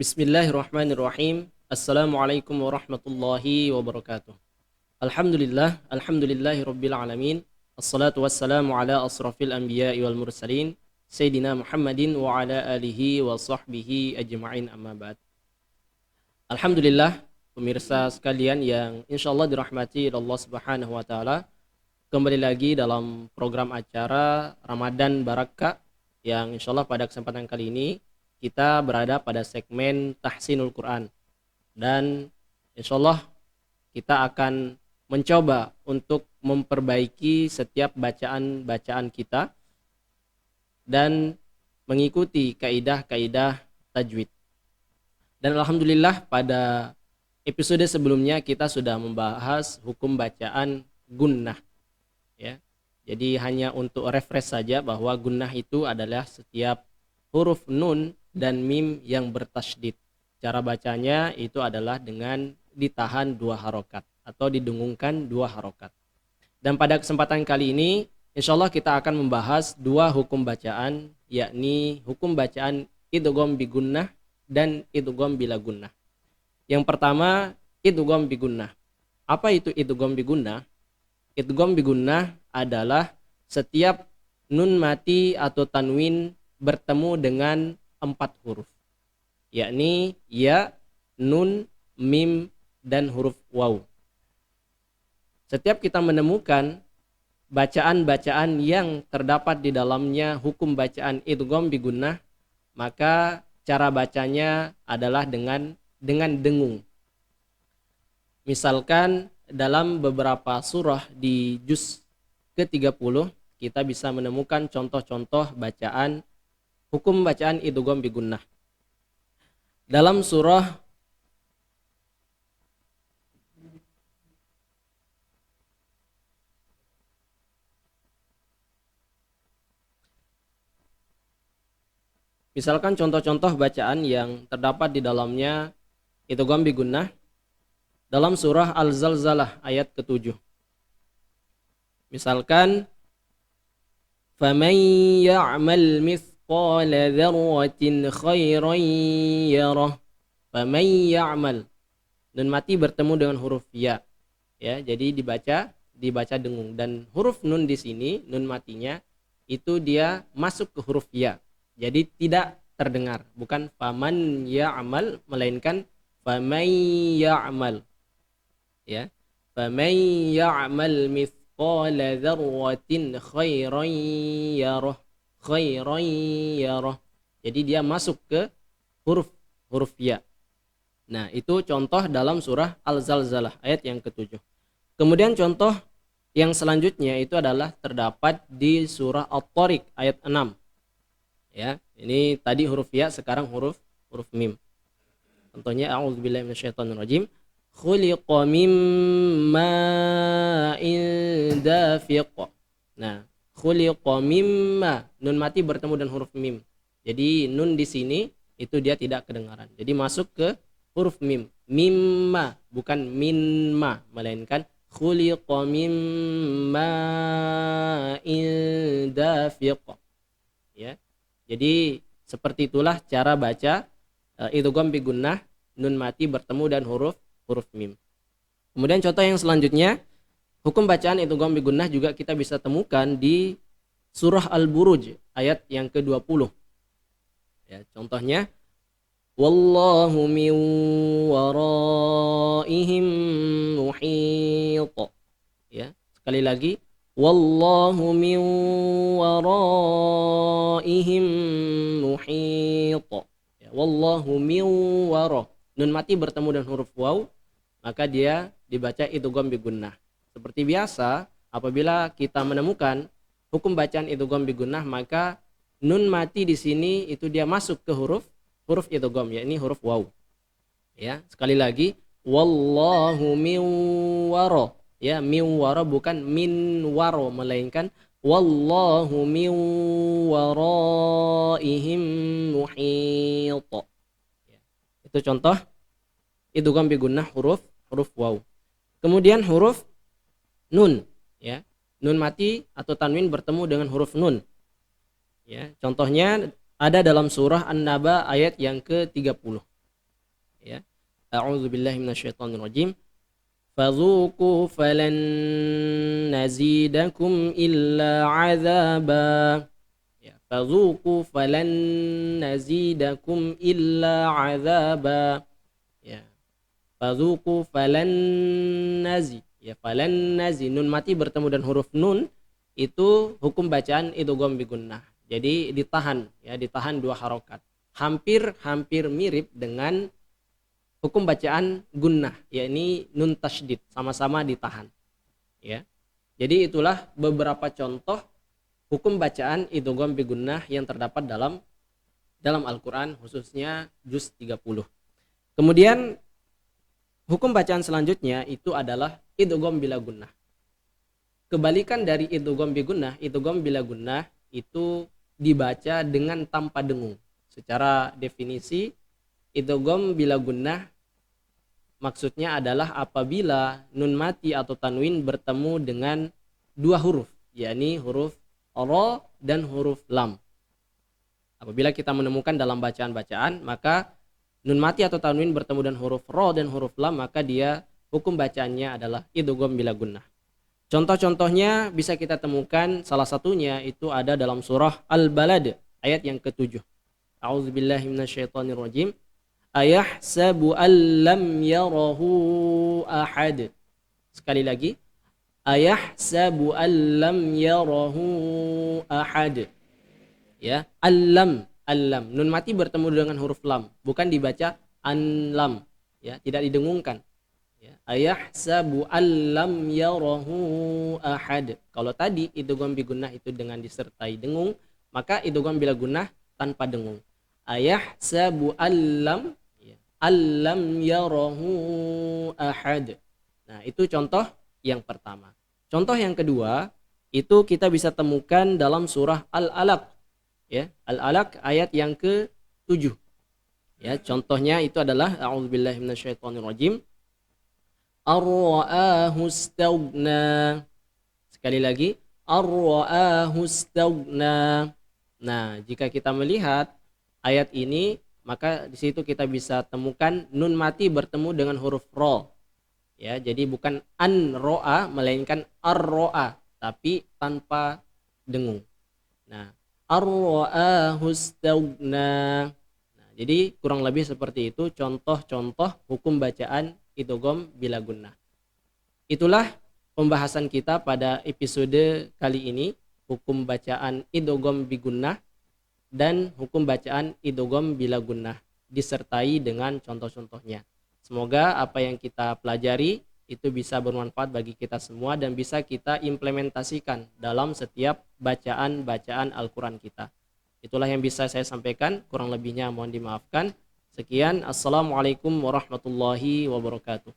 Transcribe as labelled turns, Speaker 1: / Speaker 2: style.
Speaker 1: Bismillahirrahmanirrahim. Assalamualaikum warahmatullahi wabarakatuh. Alhamdulillahi rabbil alamin. Assalatu wassalamu ala asrafil anbiya'i wal mursalin, Sayyidina Muhammadin wa ala alihi wa sahbihi ajma'in, amma ba'd. Alhamdulillah, pemirsa sekalian yang insyaallah dirahmati Allah Subhanahu wa taala. Kembali lagi dalam program acara Ramadan Barakah yang insyaallah pada kesempatan kali ini kita berada pada segmen Tahsinul Quran, dan insyaallah kita akan mencoba untuk memperbaiki setiap bacaan-bacaan kita dan mengikuti kaidah-kaidah tajwid. Dan alhamdulillah pada episode sebelumnya kita sudah membahas hukum bacaan gunnah, ya. Jadi hanya untuk refresh saja bahwa gunnah itu adalah setiap huruf nun dan mim yang bertasydid. Cara bacanya itu adalah dengan ditahan 2 harokat atau didengungkan 2 harokat. Dan pada kesempatan kali ini insyaallah kita akan membahas 2 hukum bacaan, yakni hukum bacaan idgham bi gunnah dan idgham bila gunnah. Yang pertama, idgham bi gunnah. Apa itu idgham bi gunnah? Idgham bi gunnah adalah setiap nun mati atau tanwin bertemu dengan 4 huruf, yakni ya, nun, mim, dan huruf waw. Setiap kita menemukan bacaan-bacaan yang terdapat di dalamnya hukum bacaan idgham bi gunnah, maka cara bacanya adalah dengan dengung. Misalkan dalam beberapa surah di juz ke-30 kita bisa menemukan contoh-contoh bacaan hukum bacaan idgham bi gunnah. Dalam surah misalkan contoh-contoh bacaan yang terdapat di dalamnya idgham bi gunnah dalam surah Al-Zalzalah ayat ke-7. Misalkan faman ya'mal mithqala dzarratin khairan yarah. Faman ya'mal, nun mati bertemu dengan huruf ya. Ya, jadi dibaca dengung, dan huruf nun di sini, nun matinya itu dia masuk ke huruf ya. Jadi tidak terdengar, bukan faman ya'mal melainkan faman ya'mal. Ya. Faman ya'mal mithqala dzarratin khairan yarah. Khairan yarah. Jadi dia masuk ke huruf ya. Nah, itu contoh dalam surah Al-Zalzalah ayat yang ke-7. Kemudian contoh yang selanjutnya itu adalah terdapat di surah At-Tariq ayat 6. Ya, ini tadi huruf ya, sekarang huruf mim. Contohnya a'udzubillahi minasyaitonirrajim. Khuliqa mim ma'in dafiq. Nah, khuliqa mimma, nun mati bertemu dengan huruf mim. Jadi nun di sini itu dia tidak kedengaran. Jadi masuk ke huruf mim. Mimma, bukan minma, melainkan khuliqa mimma indafiq. Ya. Jadi seperti itulah cara baca idgham bi gunnah, nun mati bertemu dan huruf mim. Kemudian contoh yang selanjutnya, hukum bacaan idgham bi gunnah juga kita bisa temukan di surah Al-Buruj ayat yang ke-20. Ya, contohnya wallahu min waraihim muhit. Ya, sekali lagi wallahu min waraihim muhit. Ya, wallahu min wara, nun mati bertemu dengan huruf waw, maka dia dibaca idgham bi gunnah. Seperti biasa, apabila kita menemukan hukum bacaan idgham bi gunnah, maka nun mati di sini itu dia masuk ke huruf idgham, yakni huruf waw. Ya, sekali lagi wallahu min wara. Ya, min wara bukan min wara, melainkan wallahu min waraihim muhit. Ya, itu contoh idgham bi gunnah huruf waw. Kemudian huruf nun, ya. Nun mati atau tanwin bertemu dengan huruf nun. Ya, contohnya ada dalam surah An-Naba ayat yang ke-30. A'udzubillahi minasyaitonirrajim. Fadzuqu falan nazidakum illa 'adzaba. Ya, fadzuqu falan nazidakum illa 'adzaba. Ya, fadzuqu falan nazi. Ya, falan nazi, nun mati bertemu dan huruf nun itu hukum bacaan idgham bi gunnah. Jadi ditahan, ya, ditahan dua harokat. Hampir mirip dengan hukum bacaan gunnah, yakni nun tasydid, sama-sama ditahan, ya. Jadi itulah beberapa contoh hukum bacaan idgham bi gunnah yang terdapat dalam Al-Qur'an, khususnya juz 30. Kemudian hukum bacaan selanjutnya itu adalah idgham bila gunnah. Kebalikan dari idgham bi gunnah, idgham bila gunnah itu dibaca dengan tanpa dengung. Secara definisi, idgham bila gunnah maksudnya adalah apabila nun mati atau tanwin bertemu dengan dua huruf, yakni huruf ra dan huruf lam. Apabila kita menemukan dalam bacaan-bacaan, maka nun mati atau tanwin bertemu dengan huruf ra dan huruf lam, maka dia hukum bacaannya adalah idgham bila gunnah. Contoh-contohnya bisa kita temukan, salah satunya itu ada dalam surah Al-Balad ayat yang ke-7. A'udzubillahi minasyaitonirrajim. Ayahsabu allam yarahu ahad. Sekali lagi. Ayahsabu allam yarahu ahad. Ya, allam. Nun mati bertemu dengan huruf lam, bukan dibaca anlam, ya, tidak didengungkan. Ya, ayahsabu allam yarahu ahad. Kalau tadi idgham bi gunnah itu dengan disertai dengung, maka idgham bila gunnah tanpa dengung. Ayahsabu allam yarahu ahad. Nah, itu contoh yang pertama. Contoh yang kedua itu kita bisa temukan dalam surah Al-Alaq, ya, Al-Alaq ayat yang ke-7. Ya, contohnya itu adalah a'udzubillahi minasyaitonirrajim. Ar-ra'ahu istaghna. Sekali lagi, ar-ra'ahu istaghna. Nah, jika kita melihat ayat ini, maka di situ kita bisa temukan nun mati bertemu dengan huruf ro. Ya, jadi bukan an ro'a melainkan ar ro'a, tapi tanpa dengung. Nah, ar ro'ahu istaghna. Nah, jadi kurang lebih seperti itu contoh-contoh hukum bacaan idgham bila gunnah. Itulah pembahasan kita pada episode kali ini, hukum bacaan idgham bi gunnah dan hukum bacaan idgham bila gunnah disertai dengan contoh-contohnya. Semoga apa yang kita pelajari itu bisa bermanfaat bagi kita semua dan bisa kita implementasikan dalam setiap bacaan-bacaan Al-Qur'an kita. Itulah yang bisa saya sampaikan, kurang lebihnya mohon dimaafkan. Sekian, assalamualaikum warahmatullahi wabarakatuh.